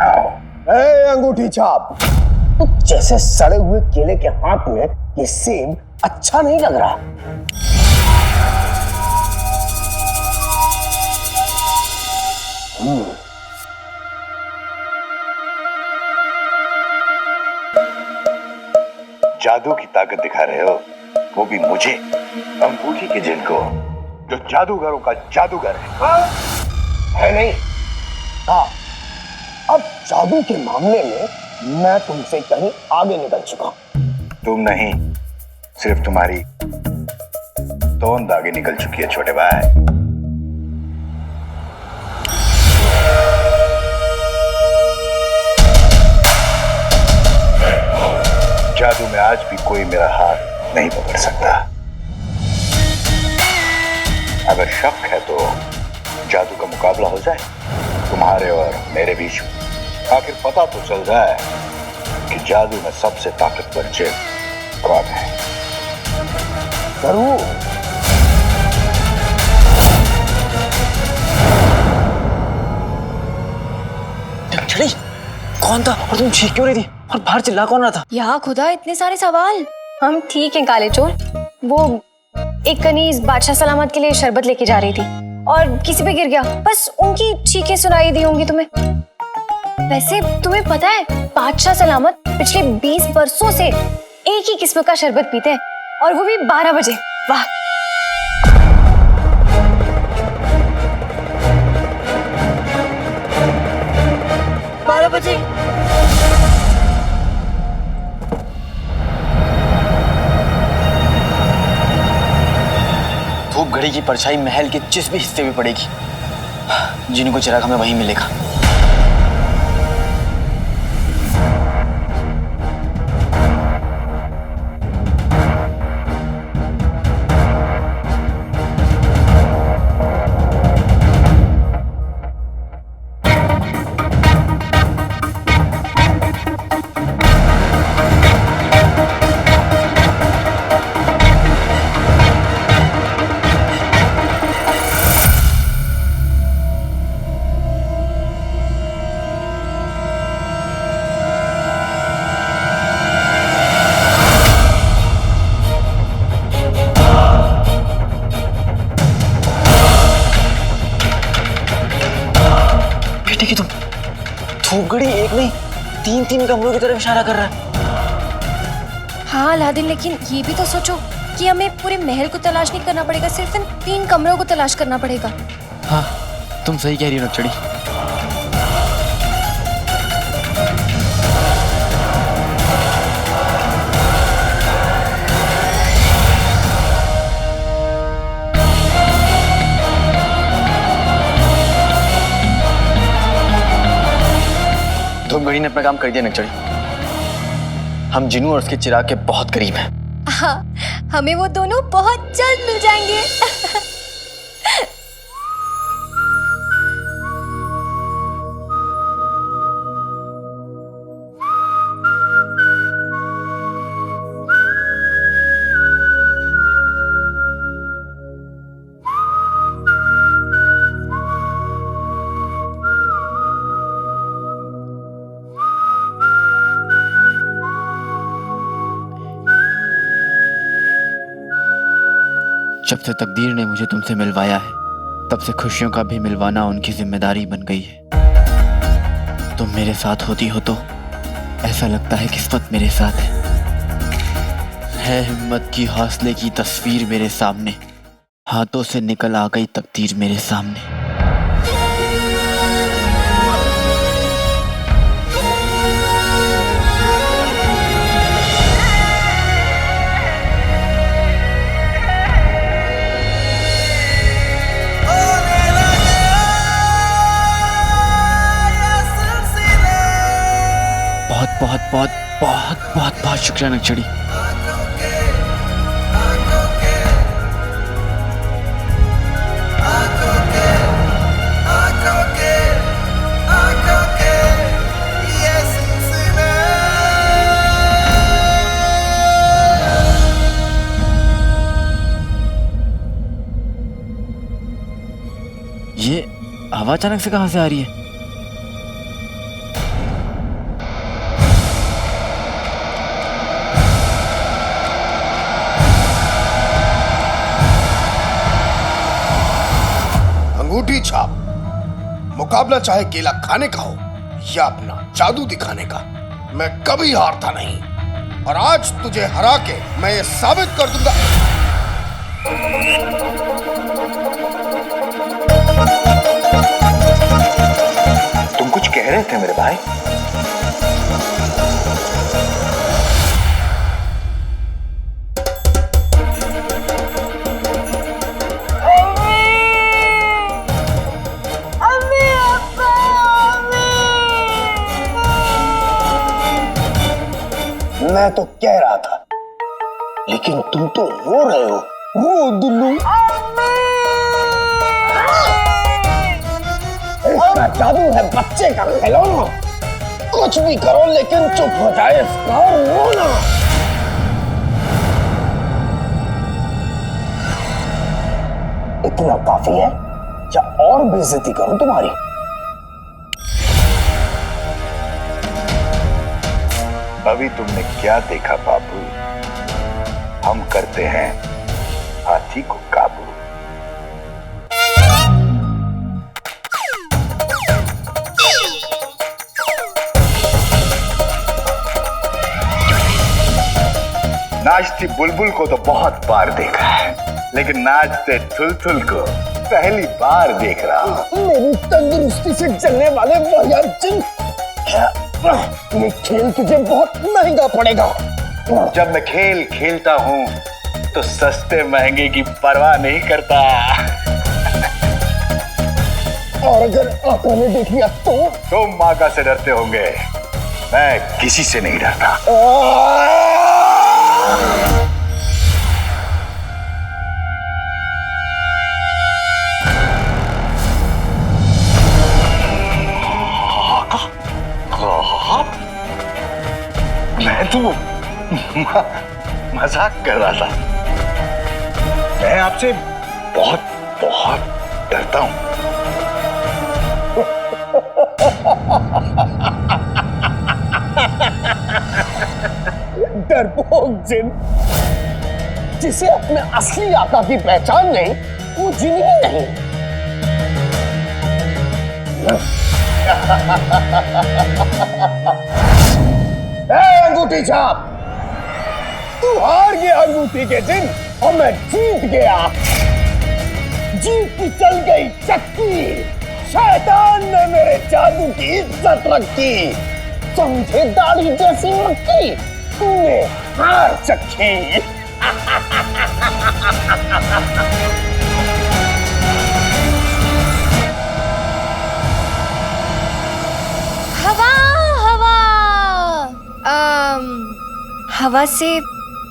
आओ। ए अंगूठी छाप, जैसे सड़े हुए केले के हाथ में ये सेब अच्छा नहीं लग रहा। जादू की ताकत दिखा रहे हो, वो भी मुझे, अंगूठी के जिनको, जो जादूगरों का जादूगर है नहीं? हाँ, अब जादू के मामले में मैं तुमसे कहीं आगे निकल चुका हूं। तुम नहीं, सिर्फ तुम्हारी तोंद आगे निकल चुकी है छोटे भाई। जादू में आज भी कोई मेरा हाथ नहीं पकड़ सकता। अगर शक है तो जादू का मुकाबला हो जाए तुम्हारे और मेरे बीच में। आखिर पता तो चल जाए कि जादू में सबसे ताकतवर जिन कौन है। जरूर। नक्सड़ी कौन था और तुम चीख क्यों रही थी और बाहर चिल्ला कौन रहा था? या खुदा, इतने सारे सवाल। हम ठीक हैं काले चोर। वो एक कनीज बादशाह सलामत के लिए शरबत लेके जा रही थी और किसी पे गिर गया, बस उनकी चीखें सुनाई दी होंगी तुम्हें। वैसे तुम्हें पता है बादशाह सलामत पिछले 20 बरसों से एक ही किस्म का शरबत पीते हैं, और वो भी 12 बजे। वाह। 12 बजे। धूप घड़ी की परछाई महल के जिस भी हिस्से में पड़ेगी, जिनको चिराग हमें वहीं मिलेगा। कि तुम धूपगढ़ी एक नहीं 3-3 कमरों की तरफ इशारा कर रहा है। हाँ अलादीन, लेकिन ये भी तो सोचो कि हमें पूरे महल को तलाश नहीं करना पड़ेगा, सिर्फ इन 3 कमरों को तलाश करना पड़ेगा। हाँ, तुम सही कह रही हो नक्चड़ी। धूपगढ़ी ने अपना काम कर दिया नक्चड़ी। हम जिनू और उसके चिराग के बहुत करीब हैं। हाँ, हमें वो दोनों बहुत जल्द मिल जाएंगे। जब से तकदीर ने मुझे तुमसे मिलवाया है, तब से खुशियों का भी मिलवाना उनकी जिम्मेदारी बन गई है। तुम मेरे साथ होती हो तो ऐसा लगता है किस्मत मेरे साथ है हिम्मत की हौसले की तस्वीर मेरे सामने, हाथों से निकल आ गई तकदीर मेरे सामने। बहुत बहुत बहुत बहुत बहुत शुक्रिया नक्चड़ी। ये हवा अचानक से कहां से आ रही है? अंगूठी छाप। मुकाबला चाहे केला खाने का हो या अपना जादू दिखाने का, मैं कभी हारता नहीं। और आज तुझे हरा के मैं ये साबित कर दूंगा। तुम कुछ कह रहे थे मेरे भाई? मैं तो कह रहा था, लेकिन तुम तो रो रहे हो। रो दुल्लू। इसका जादू है बच्चे का खिलौना। कुछ भी करो लेकिन चुप हो जाए इसका रोना। इतना काफी है या और बेइज्जती करूं तुम्हारी? अभी तुमने क्या देखा बाबू? हम करते हैं हाथी को काबू। नाचती बुलबुल को तो बहुत बार देखा है, लेकिन नाचते थुलथुल को पहली बार देख रहा हूं। मेरी तंदुरुस्ती से चलने वाले वाहियात जिन, ये खेल तुझे बहुत महंगा पड़ेगा। जब मैं खेल खेलता हूँ तो सस्ते महंगे की परवाह नहीं करता। और अगर आका ने देख लिया तो? तुम माका से डरते होंगे, मैं किसी से नहीं डरता। मैं तो मजाक कर रहा था। मैं आपसे बहुत बहुत डरता हूं। डरपोक जिन, जिसे अपने असली आका की पहचान नहीं, वो जिन ही नहीं। अंगूठी छाप, तू हार गया अंगूठी के दिन और मैं जीत गया। जीत की चल गई चक्की, शैतान ने मेरे जादू की इज्जत रखी। समझे दाढ़ी जैसी मक्खी, तूने हार चखी। हवा हवा हवा से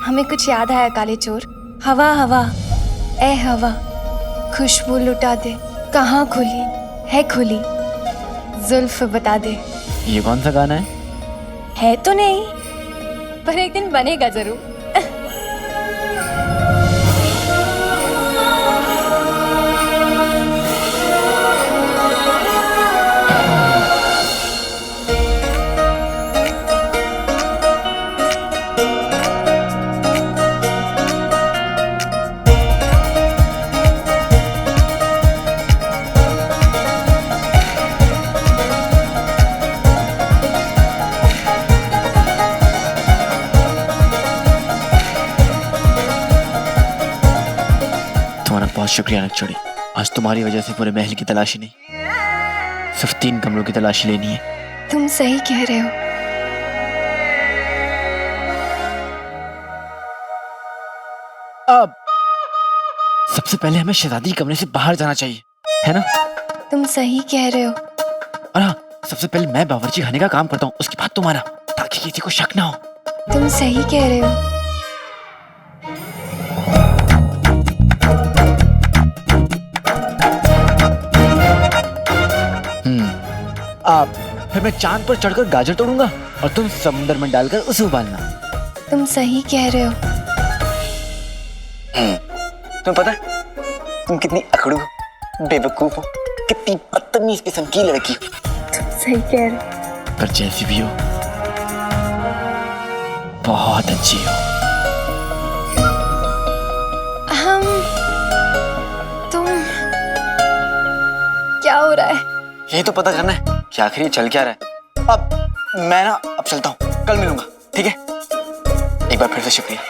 हमें कुछ याद आया काले चोर। हवा हवा ए हवा, खुशबू लुटा दे, कहाँ खुली है खुली, जुल्फ बता दे। ये कौन सा गाना है तो नहीं, पर एक दिन बनेगा जरूर। बहुत शुक्रिया नकचोड़ी। आज तुम्हारी वजह से पूरे महल की तलाशी नहीं, सिर्फ 3 कमरों की तलाशी लेनी है। तुम सही कह रहे हो। अब सबसे पहले हमें शहजादी के कमरे से बाहर जाना चाहिए, है ना? तुम सही कह रहे हो। और हाँ, सबसे पहले मैं बावर्ची खाने का काम करता हूँ, उसके बाद तुम्हारा, ताकि किसी को शक ना हो। तुम सही कह रहे हो। आप फिर मैं चांद पर चढ़कर गाजर तोड़ूंगा और तुम समुद्र में डालकर उसे उबालना। तुम सही कह रहे हो। तुम्हें पता है तुम कितनी अकड़ू, बेवकूफ हो, कितनी बदतमीज किस्म की लड़की हो। तुम सही कह रहे हो। पर जैसी भी हो, बहुत अच्छी हो। तुम क्या हो रहा है? यही तो पता करना है कि आखिर ये चल क्या रहा है। अब मैं अब चलता हूँ, कल मिलूंगा, ठीक है? एक बार फिर से शुक्रिया।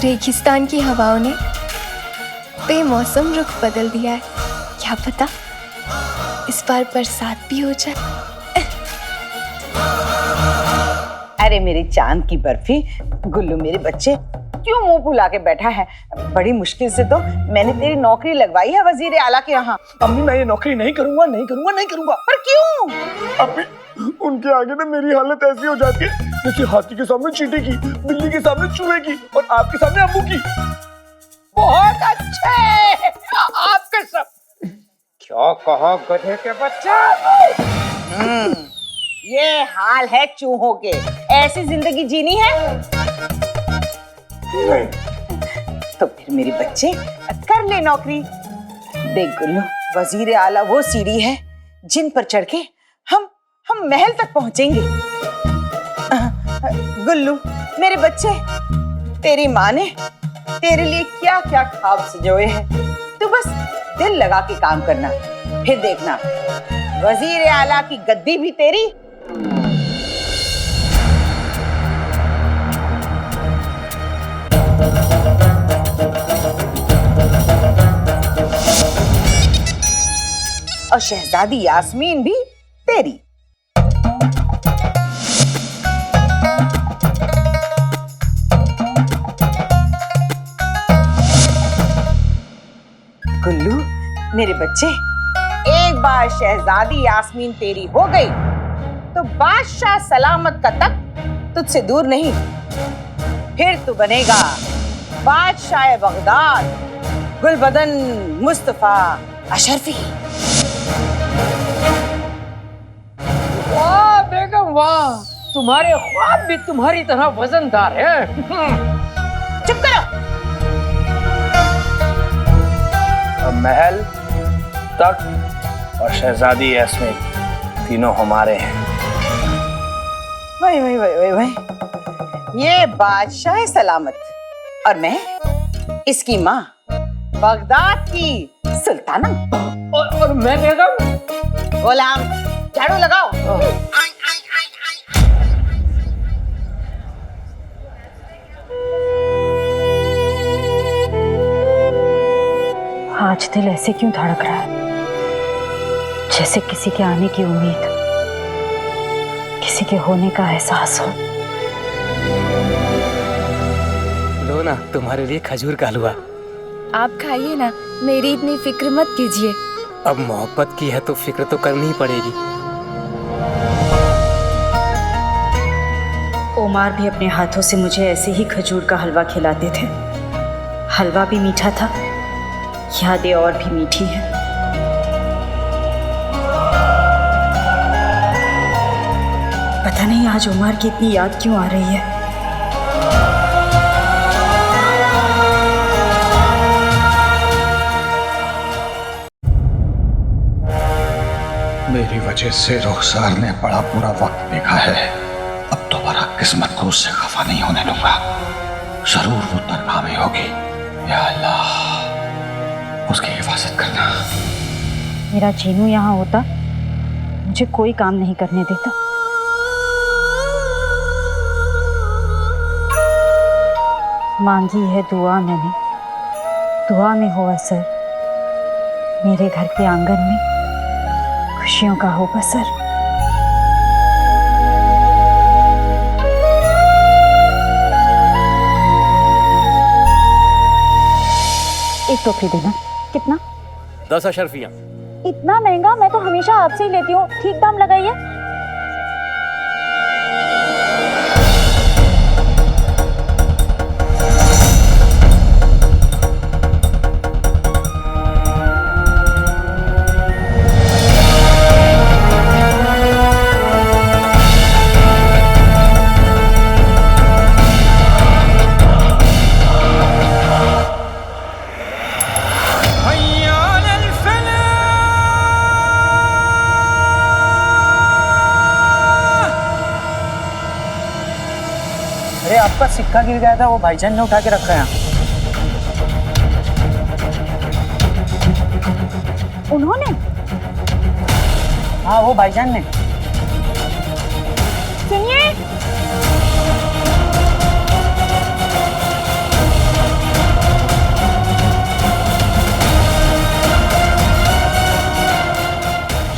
रेगिस्तान की हवाओं ने बेमौसम रुख बदल दिया है। क्या पता इस बार बरसात भी हो जाए। अरे मेरी चांद की बर्फी, गुल्लू मेरे बच्चे क्यों मुंह फुला के बैठा है? बड़ी मुश्किल से तो मैंने तेरी नौकरी लगवाई है वजीर आला के यहाँ। अम्मी मैं ये नौकरी नहीं करूंगा, नहीं करूंगा, नहीं करूंगा। पर क्यों? अम्मी उनके आगे ना मेरी हालत ऐसी हो जाती है जैसे हाथी के सामने चींटी की, बिल्ली के सामने चूहे की और आपके सामने अम्मू की। बहुत अच्छे आपके सब। क्या कहा गधे के बच्चे? ये हाल है चूहों के। ऐसी जिंदगी जीनी है? नहीं। तो फिर मेरे बच्चे कर ले नौकरी। देख गुल्लू, वजीर आला वो सीढ़ी है जिन पर चढ़ के हम महल तक पहुंचेंगे। गुल्लू मेरे बच्चे, तेरी माँ ने तेरे लिए क्या क्या ख्वाब सजोए हैं। तू बस दिल लगा के काम करना, फिर देखना वजीर आला की गद्दी भी तेरी। और शहजादी यास्मीन भी तेरी। गुल्लू मेरे बच्चे, एक बार शहजादी यास्मीन तेरी हो गई तो बादशाह सलामत का तख्त तुझसे दूर नहीं। फिर तू बनेगा बादशाह बगदाद, गुलबदन मुस्तफा अशरफी। वाह वाह, तुम्हारे ख्वाब भी तुम्हारी तरह वजनदार है। चुप करो। अब महल, तख्त और शहजादी यास्मीन तीनों हमारे हैं। वही ये बादशाह सलामत और मैं इसकी माँ बगदाद की सुल्ताना। और मैं बेगम। गुलाम, झाड़ू लगाओ। आज दिल ऐसे क्यों धड़क रहा है, जैसे किसी के आने की उम्मीद, किसी के होने का एहसास हो। लो ना, तुम्हारे लिए खजूर का हलवा। आप खाइए ना, मेरी इतनी फिक्र मत कीजिए। अब मोहब्बत की है तो फिक्र तो करनी ही पड़ेगी। ओमार भी अपने हाथों से मुझे ऐसे ही खजूर का हलवा खिलाते थे। हलवा भी मीठा था, यादें और भी मीठी हैं। पता नहीं आज ओमार की इतनी याद क्यों आ रही है। मेरी वजह से रुखसार ने बड़ा बुरा वक्त देखा है। अब दोबारा किस्मत को उससे खफा नहीं होने दूंगा। जरूर वो तरकामी होगी। या अल्लाह, उसकी हिफाजत करना। मेरा चीनू यहाँ होता, मुझे कोई काम नहीं करने देता। मांगी है दुआ मैंने, दुआ में हो असर। मेरे घर के आंगन में खुशियों का हो बसर। एक टोकरी देना। कितना? 10 अशरफियाँ। इतना महंगा? मैं तो हमेशा आपसे ही लेती हूँ, ठीक दाम लगाइए। अरे आपका सिक्का गिर गया था, वो भाईजान ने उठा के रखा है। उन्होंने? हाँ, वो भाईजान ने। सुनिए,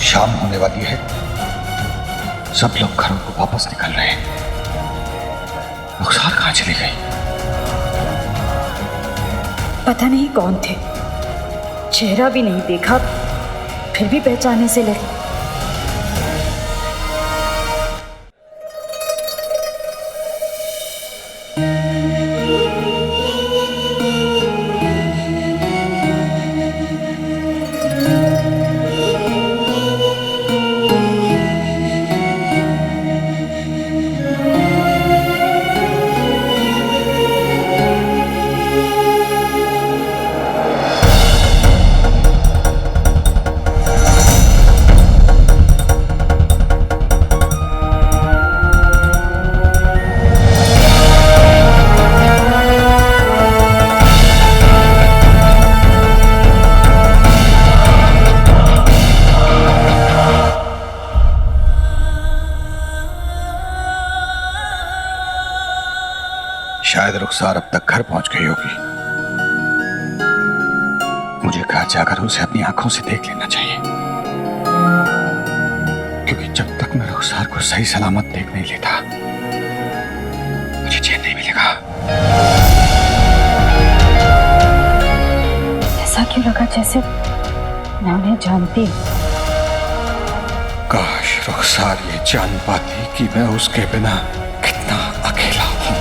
शाम होने वाली है। सब लोग घरों को वापस निकल रहे हैं। रुखसार कहाँ चली गई? पता नहीं कौन थे, चेहरा भी नहीं देखा, फिर भी पहचानने से लगी। शायद रुखसार अब तक घर पहुंच गई होगी। मुझे घर जाकर उसे अपनी आंखों से देख लेना चाहिए, क्योंकि जब तक मैं रुखसार को सही सलामत देख नहीं लेता, मुझे चैन नहीं मिलेगा। ऐसा क्यों लगा जैसे मैं उन्हें जानती हूँ। काश रुखसार ये जान पाती कि मैं उसके बिना कितना अकेला हूं।